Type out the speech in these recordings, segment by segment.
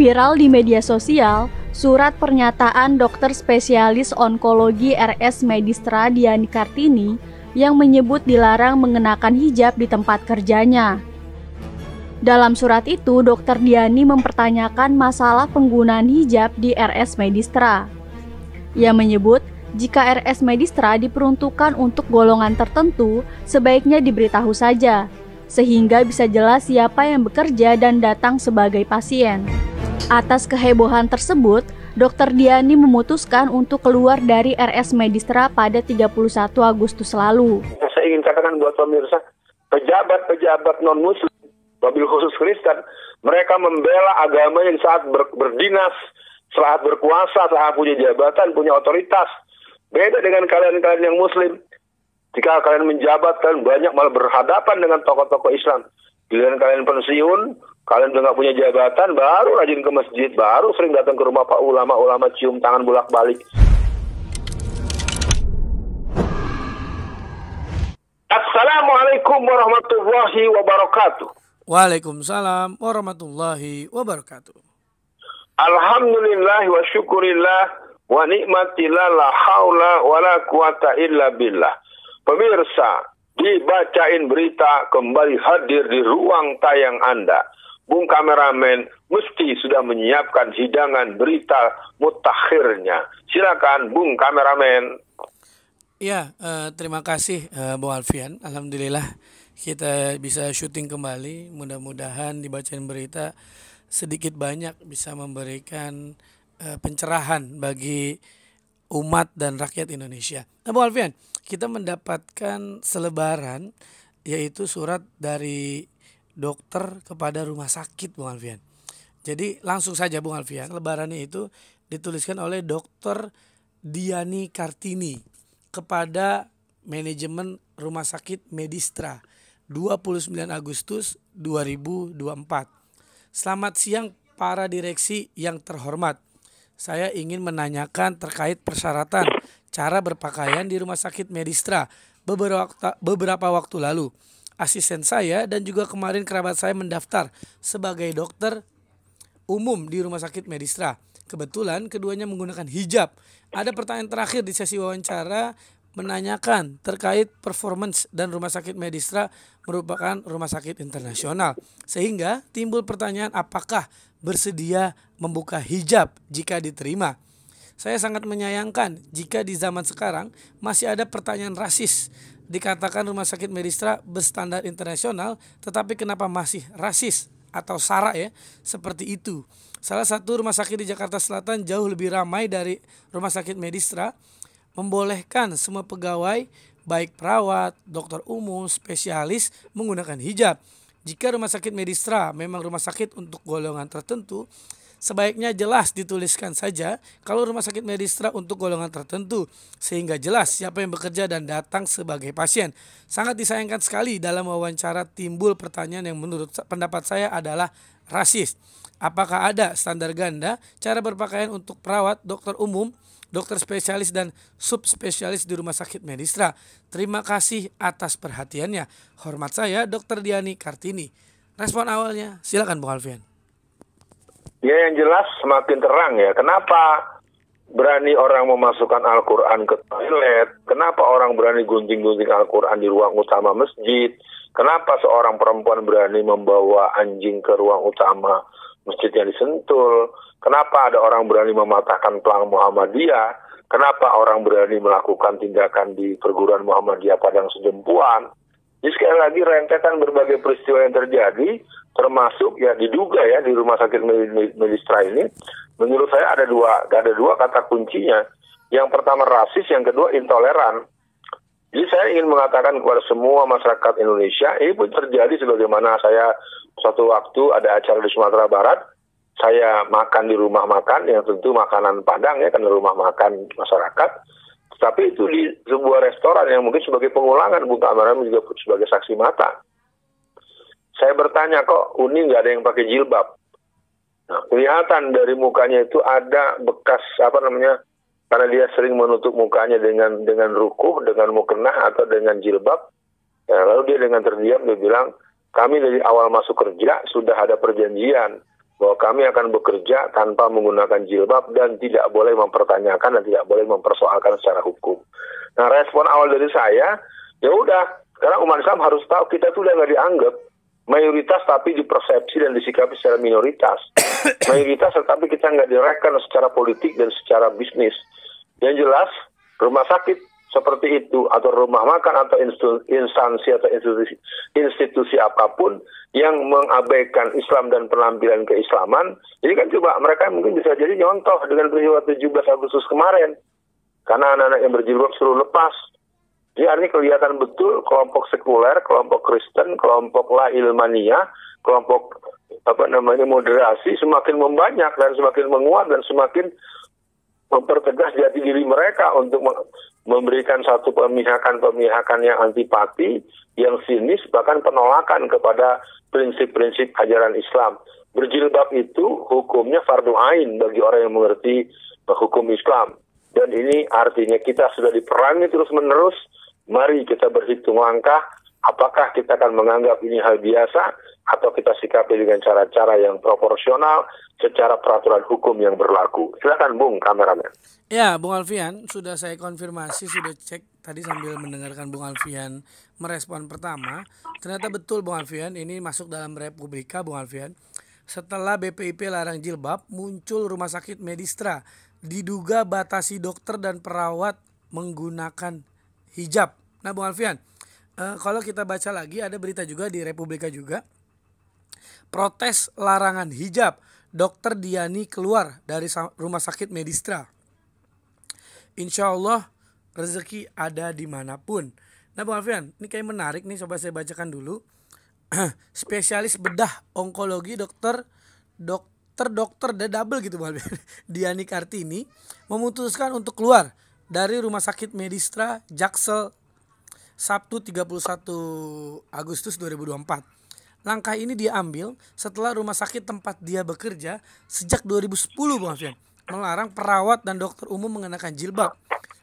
Viral di media sosial, surat pernyataan dokter spesialis onkologi RS Medistra Diani Kartini yang menyebut dilarang mengenakan hijab di tempat kerjanya. Dalam surat itu, Dr. Diani mempertanyakan masalah penggunaan hijab di RS Medistra. Ia menyebut, jika RS Medistra diperuntukkan untuk golongan tertentu, sebaiknya diberitahu saja, sehingga bisa jelas siapa yang bekerja dan datang sebagai pasien. Atas kehebohan tersebut, Dr. Diani memutuskan untuk keluar dari RS Medistra pada 31 Agustus lalu. Saya ingin katakan buat pemirsa, pejabat-pejabat non-muslim, wabil khusus Kristen, mereka membela agama yang saat berdinas, saat berkuasa, saat punya jabatan, punya otoritas. Beda dengan kalian-kalian yang muslim. Jika kalian menjabat, kalian banyak malah berhadapan dengan tokoh-tokoh Islam. Giliran kalian pensiun, kalian udah nggak punya jabatan, baru rajin ke masjid, baru sering datang ke rumah Pak ulama cium tangan bolak-balik. Assalamualaikum warahmatullahi wabarakatuh. Waalaikumsalam warahmatullahi wabarakatuh. Alhamdulillah wa syukurillah wa ni'matillah la haula wa la quwata illa billah. Pemirsa, dibacain berita kembali hadir di ruang tayang Anda. Bung kameramen mesti sudah menyiapkan hidangan berita mutakhirnya. Silakan Bung kameramen. Ya, terima kasih Bung Alfian. Alhamdulillah kita bisa syuting kembali. Mudah-mudahan dibacain berita sedikit banyak bisa memberikan pencerahan bagi umat dan rakyat Indonesia. Nah, Bung Alfian, kita mendapatkan selebaran yaitu surat dari dokter kepada rumah sakit, Bung Alfian. Jadi langsung saja Bung Alfian, selebarannya itu dituliskan oleh Dr. Diani Kartini kepada manajemen Rumah Sakit Medistra 29 Agustus 2024. Selamat siang para direksi yang terhormat. Saya ingin menanyakan terkait persyaratan cara berpakaian di Rumah Sakit Medistra beberapa waktu lalu. Asisten saya dan juga kemarin kerabat saya mendaftar sebagai dokter umum di Rumah Sakit Medistra. Kebetulan keduanya menggunakan hijab. Ada pertanyaan terakhir di sesi wawancara menanyakan terkait performance dan Rumah Sakit Medistra merupakan rumah sakit internasional. Sehingga timbul pertanyaan apakah bersedia membuka hijab jika diterima. Saya sangat menyayangkan jika di zaman sekarang masih ada pertanyaan rasis. Dikatakan Rumah Sakit Medistra berstandar internasional, tetapi kenapa masih rasis atau sara ya seperti itu. Salah satu rumah sakit di Jakarta Selatan jauh lebih ramai dari Rumah Sakit Medistra, membolehkan semua pegawai baik perawat, dokter umum, spesialis menggunakan hijab. Jika Rumah Sakit Medistra memang rumah sakit untuk golongan tertentu, sebaiknya jelas dituliskan saja kalau Rumah Sakit Medistra untuk golongan tertentu, sehingga jelas siapa yang bekerja dan datang sebagai pasien. Sangat disayangkan sekali dalam wawancara timbul pertanyaan yang menurut pendapat saya adalah rasis. Apakah ada standar ganda cara berpakaian untuk perawat, dokter umum, dokter spesialis dan subspesialis di Rumah Sakit Medistra? Terima kasih atas perhatiannya. Hormat saya Dr. Diani Kartini. Respon awalnya silakan Bung Alfian. Ya, yang jelas semakin terang ya. Kenapa berani orang memasukkan Al-Quran ke toilet? Kenapa orang berani gunting-gunting Al-Quran di ruang utama masjid? Kenapa seorang perempuan berani membawa anjing ke ruang utama masjid yang disentul? Kenapa ada orang berani mematahkan pelang Muhammadiyah? Kenapa orang berani melakukan tindakan di perguruan Muhammadiyah Padang Sejempuan? Jadi sekali lagi rentetan berbagai peristiwa yang terjadi, termasuk ya diduga ya di Rumah Sakit Medistra ini, menurut saya ada dua kata kuncinya. Yang pertama rasis, yang kedua intoleran. Jadi saya ingin mengatakan kepada semua masyarakat Indonesia, ini pun terjadi sebagaimana saya suatu waktu ada acara di Sumatera Barat, saya makan di rumah makan, yang tentu makanan Padang ya, karena rumah makan masyarakat. Tapi itu di sebuah restoran yang mungkin sebagai pengulangan, Bung Kameramen juga sebagai saksi mata. Saya bertanya, kok Uni nggak ada yang pakai jilbab? Nah, kelihatan dari mukanya itu ada bekas, karena dia sering menutup mukanya dengan rukuh, dengan mukena atau dengan jilbab. Ya, lalu dia dengan terdiam, dia bilang, kami dari awal masuk kerja sudah ada perjanjian. bahwa kami akan bekerja tanpa menggunakan jilbab dan tidak boleh mempertanyakan dan tidak boleh mempersoalkan secara hukum. Nah, respon awal dari saya, ya udah, sekarang umat Islam harus tahu kita tuh udah nggak dianggap mayoritas tapi dipersepsi dan disikapi secara minoritas. Mayoritas tetapi kita nggak direken secara politik dan secara bisnis. Yang jelas, rumah sakit seperti itu atau rumah makan atau instansi atau institusi apapun yang mengabaikan Islam dan penampilan keislaman, ini kan coba mereka mungkin bisa jadi nyontoh dengan peristiwa 17 Agustus kemarin. Karena anak-anak yang berjilbab suruh lepas. Jadi artinya kelihatan betul kelompok sekuler, kelompok Kristen, kelompok La Ilmaniyah, kelompok moderasi semakin membanyak dan semakin menguat dan semakin mempertegas jati diri mereka untuk memberikan satu pemihakan yang antipati, yang sinis, bahkan penolakan kepada prinsip-prinsip ajaran Islam. Berjilbab itu hukumnya fardu ain bagi orang yang mengerti hukum Islam. Dan ini artinya kita sudah diperangi terus-menerus. Mari kita berhitung langkah, apakah kita akan menganggap ini hal biasa atau kita sikapi dengan cara-cara yang proporsional secara peraturan hukum yang berlaku. Silakan Bung kameramen. Ya, Bung Alfian, sudah saya konfirmasi, sudah cek tadi sambil mendengarkan Bung Alfian merespon pertama. Ternyata betul Bung Alfian, ini masuk dalam Republika Bung Alfian. Setelah BPIP larang jilbab, muncul rumah sakit Medistra. Diduga batasi dokter dan perawat menggunakan hijab. Nah Bung Alfian, kalau kita baca lagi ada berita juga di Republika juga. Protes larangan hijab, Dokter Diani keluar dari rumah sakit Medistra. Insya Allah rezeki ada dimanapun. Nah Bung Alfian, ini kayak menarik nih, coba saya bacakan dulu. Spesialis bedah onkologi dokter double gitu Bung Alfian, Diani Kartini memutuskan untuk keluar dari rumah sakit Medistra Jaksel Sabtu 31 Agustus 2024. Langkah ini dia ambil setelah rumah sakit tempat dia bekerja sejak 2010 Bung Alfian melarang perawat dan dokter umum mengenakan jilbab.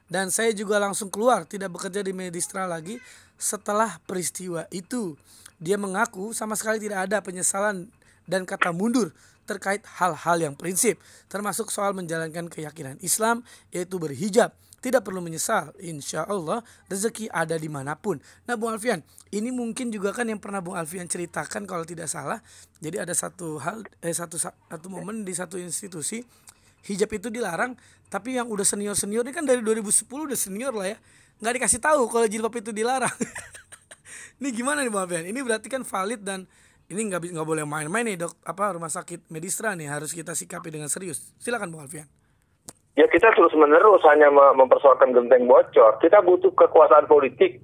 Dan saya juga langsung keluar, tidak bekerja di Medistra lagi setelah peristiwa itu. Dia mengaku sama sekali tidak ada penyesalan dan kata mundur terkait hal-hal yang prinsip, termasuk soal menjalankan keyakinan Islam yaitu berhijab. Tidak perlu menyesal, insya Allah rezeki ada dimanapun. Nah Bung Alfian, ini mungkin juga kan yang pernah Bung Alfian ceritakan kalau tidak salah. Jadi ada satu momen di satu institusi hijab itu dilarang, tapi yang udah senior ini kan dari 2010 udah senior lah ya, nggak dikasih tahu kalau jilbab itu dilarang. Ini gimana nih Bung Alfian? Ini berarti kan valid dan ini nggak boleh main-main nih rumah sakit Medistra nih, harus kita sikapi dengan serius. Silakan Bung Alfian. Ya kita terus-menerus hanya mempersoalkan genteng bocor. Kita butuh kekuasaan politik.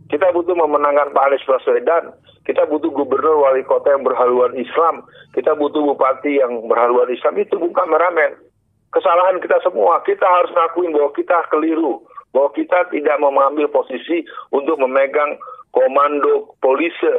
Kita butuh memenangkan Pak Anies Baswedan. Kita butuh gubernur wali kota yang berhaluan Islam. Kita butuh bupati yang berhaluan Islam. Itu bukan meramen. Kesalahan kita semua. Kita harus ngakuin bahwa kita keliru. Bahwa kita tidak mengambil posisi untuk memegang komando polisi.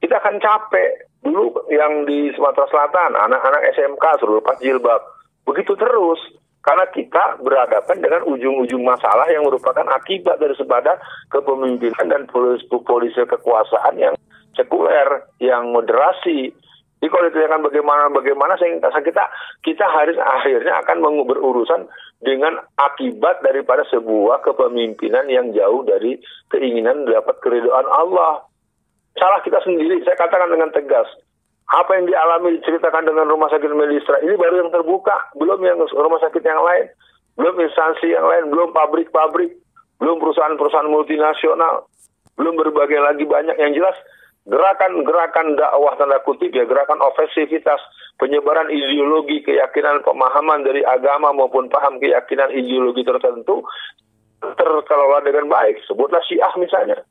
Kita akan capek. Dulu yang di Sumatera Selatan, anak-anak SMK suruh lepas jilbab. Begitu terus. Karena kita berhadapan dengan ujung-ujung masalah yang merupakan akibat daripada kepemimpinan dan polisi kekuasaan yang sekuler, yang moderasi. Jadi kalau ditanyakan bagaimana kita harus akhirnya akan berurusan dengan akibat daripada sebuah kepemimpinan yang jauh dari keinginan dapat keridhaan Allah. Salah kita sendiri, saya katakan dengan tegas. Apa yang dialami diceritakan dengan rumah sakit Medistra ini baru yang terbuka, belum yang rumah sakit yang lain, belum instansi yang lain, belum pabrik-pabrik, belum perusahaan-perusahaan multinasional, belum berbagai lagi banyak. Yang jelas gerakan-gerakan dakwah tanda kutip ya, gerakan ofensivitas, penyebaran ideologi, keyakinan, pemahaman dari agama maupun paham keyakinan ideologi tertentu terkelola dengan baik. Sebutlah Syiah misalnya.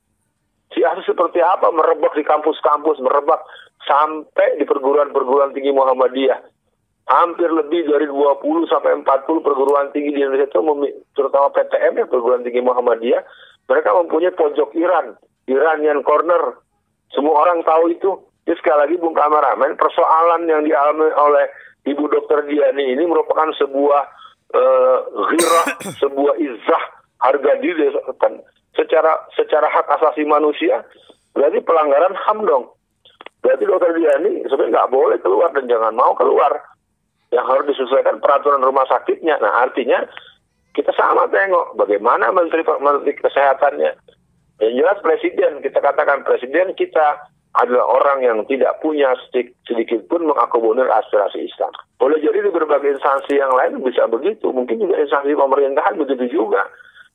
Syiah itu seperti apa? Merebak di kampus-kampus, merebak sampai di perguruan-perguruan tinggi Muhammadiyah. Hampir lebih dari 20 sampai 40 perguruan tinggi di Indonesia itu, terutama PTM ya, perguruan tinggi Muhammadiyah, mereka mempunyai pojok Iranian corner. Semua orang tahu itu. Jadi sekali lagi Bung Kameramen, persoalan yang dialami oleh Ibu Dr. Diani ini merupakan sebuah ghirah, sebuah izzah, harga diri secara hak asasi manusia. Berarti pelanggaran HAM dong. Berarti dokter Diani sebenarnya nggak boleh keluar dan jangan mau keluar. Yang harus disesuaikan peraturan rumah sakitnya. Nah, artinya kita sama tengok bagaimana menteri kesehatannya. Yang jelas presiden, kita katakan presiden kita adalah orang yang tidak punya sedikit pun mengakomodir aspirasi Islam. Boleh jadi di berbagai instansi yang lain bisa begitu. Mungkin juga instansi pemerintahan begitu juga.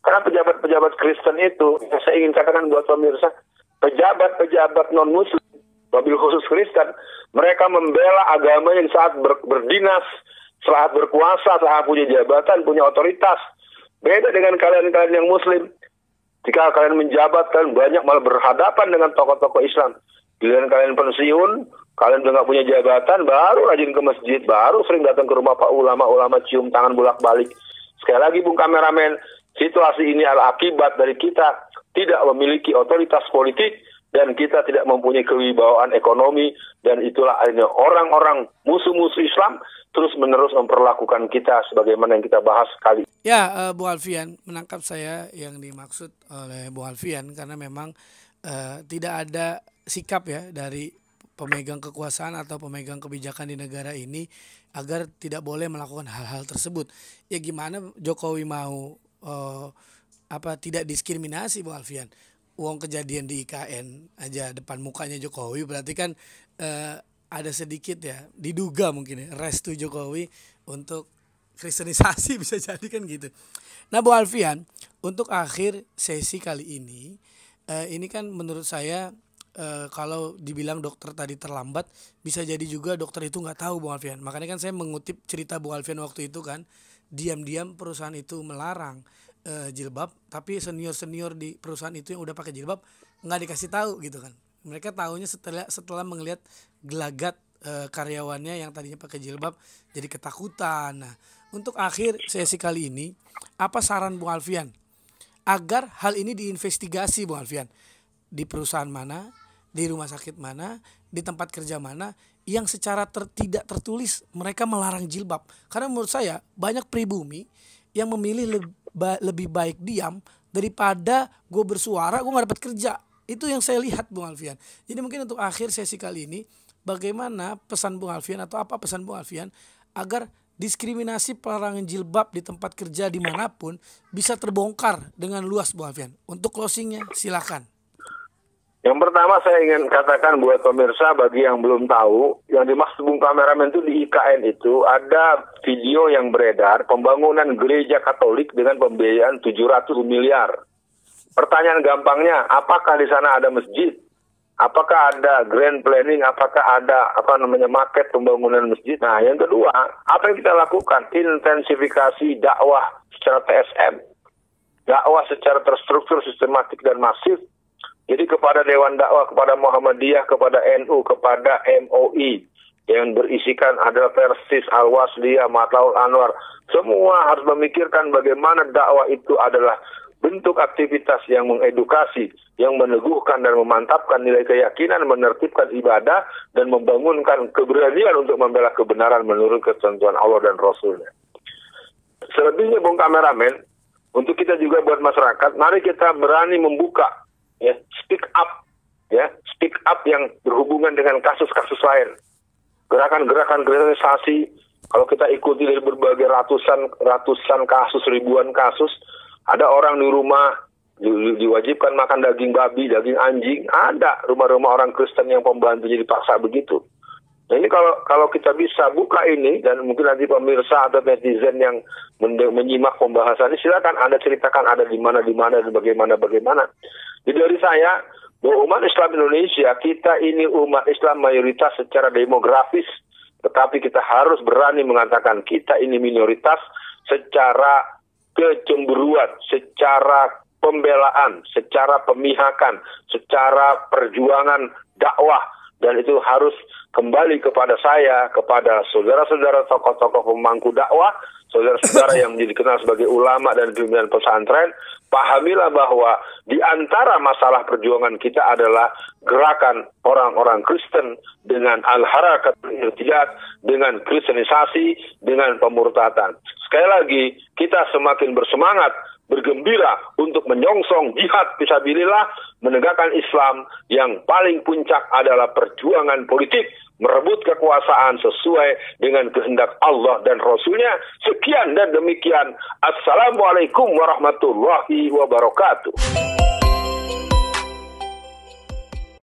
Karena pejabat-pejabat Kristen itu, saya ingin katakan buat pemirsa, pejabat-pejabat non-Muslim, wabil khusus Kristen, mereka membela agamanya di saat berdinas, saat berkuasa, saat punya jabatan, punya otoritas. Beda dengan kalian-kalian yang Muslim. Jika kalian menjabat, kalian banyak malah berhadapan dengan tokoh-tokoh Islam. Giliran kalian pensiun, kalian udah nggak punya jabatan, baru rajin ke masjid, baru sering datang ke rumah Pak ulama cium tangan bolak-balik. Sekali lagi, Bung Kameramen, situasi ini adalah akibat dari kita tidak memiliki otoritas politik dan kita tidak mempunyai kewibawaan ekonomi, dan itulah akhirnya orang-orang musuh-musuh Islam terus-menerus memperlakukan kita sebagaimana yang kita bahas kali. Ya, Bu Alfian, menangkap saya yang dimaksud oleh Bu Alfian karena memang tidak ada sikap ya dari pemegang kekuasaan atau pemegang kebijakan di negara ini agar tidak boleh melakukan hal-hal tersebut. Ya gimana Jokowi mau tidak diskriminasi, Bu Alfian? Uang kejadian di IKN aja depan mukanya Jokowi, berarti kan ada sedikit ya diduga mungkin ya restu Jokowi untuk kristenisasi, bisa jadi kan gitu. Nah, Bu Alfian, untuk akhir sesi kali ini kan menurut saya kalau dibilang dokter tadi terlambat, bisa jadi juga dokter itu nggak tahu, Bu Alfian. Makanya kan saya mengutip cerita Bu Alfian waktu itu kan, diam-diam perusahaan itu melarang jilbab, tapi senior di perusahaan itu yang udah pakai jilbab nggak dikasih tahu gitu kan. Mereka tahunya setelah melihat gelagat karyawannya yang tadinya pakai jilbab jadi ketakutan. Nah, untuk akhir sesi kali ini, apa saran Bu Alfian agar hal ini diinvestigasi, Bu Alfian, di perusahaan mana, di rumah sakit mana, di tempat kerja mana yang secara tidak tertulis mereka melarang jilbab? Karena menurut saya banyak pribumi yang memilih lebih baik diam daripada gue bersuara, gue gak dapat kerja. Itu yang saya lihat, Bung Alfian. Jadi mungkin untuk akhir sesi kali ini, bagaimana pesan Bung Alfian atau apa pesan Bung Alfian agar diskriminasi pelarangan jilbab di tempat kerja dimanapun bisa terbongkar dengan luas, Bung Alfian? Untuk closingnya silakan. Yang pertama saya ingin katakan buat pemirsa, bagi yang belum tahu, yang dimaksud Bung Kameramen itu di IKN itu ada video yang beredar pembangunan gereja Katolik dengan pembiayaan 700 miliar. Pertanyaan gampangnya, apakah di sana ada masjid? Apakah ada grand planning? Apakah ada market pembangunan masjid? Nah, yang kedua, apa yang kita lakukan? Intensifikasi dakwah secara TSM, dakwah secara terstruktur, sistematik dan masif. Jadi kepada Dewan Dakwah, kepada Muhammadiyah, kepada NU, kepada MOI yang berisikan adalah Persis, Al-Wasliyah, Matlaul Anwar, semua harus memikirkan bagaimana dakwah itu adalah bentuk aktivitas yang mengedukasi, yang meneguhkan dan memantapkan nilai keyakinan, menertibkan ibadah, dan membangunkan keberanian untuk membela kebenaran menurut ketentuan Allah dan Rasulnya. Selebihnya, Bung Kameramen, untuk kita juga buat masyarakat, mari kita berani membuka, ya, speak up yang berhubungan dengan kasus-kasus lain. Gerakan-gerakan kristenisasi, kalau kita ikuti dari berbagai ratusan kasus, ribuan kasus, ada orang di rumah diwajibkan makan daging babi, daging anjing, ada rumah-rumah orang Kristen yang pembantunya dipaksa begitu. Nah, ini kalau kita bisa buka ini, dan mungkin nanti pemirsa atau netizen yang menyimak pembahasan ini, silakan Anda ceritakan ada di mana dan bagaimana. Jadi dari saya, bahwa umat Islam Indonesia, kita ini umat Islam mayoritas secara demografis, tetapi kita harus berani mengatakan kita ini minoritas secara kecemburuan, secara pembelaan, secara pemihakan, secara perjuangan dakwah, dan itu harus kembali kepada saya, kepada saudara-saudara tokoh-tokoh pemangku dakwah, saudara-saudara yang dikenal sebagai ulama dan pimpinan pesantren. Pahamilah bahwa di antara masalah perjuangan kita adalah gerakan orang-orang Kristen dengan al-harakat al-irtijad, dengan kristenisasi, dengan pemurtatan. Sekali lagi, kita semakin bersemangat bergembira untuk menyongsong jihad fisabilillah, menegakkan Islam. Yang paling puncak adalah perjuangan politik, merebut kekuasaan sesuai dengan kehendak Allah dan Rasulnya. Sekian dan demikian. Assalamualaikum warahmatullahi wabarakatuh.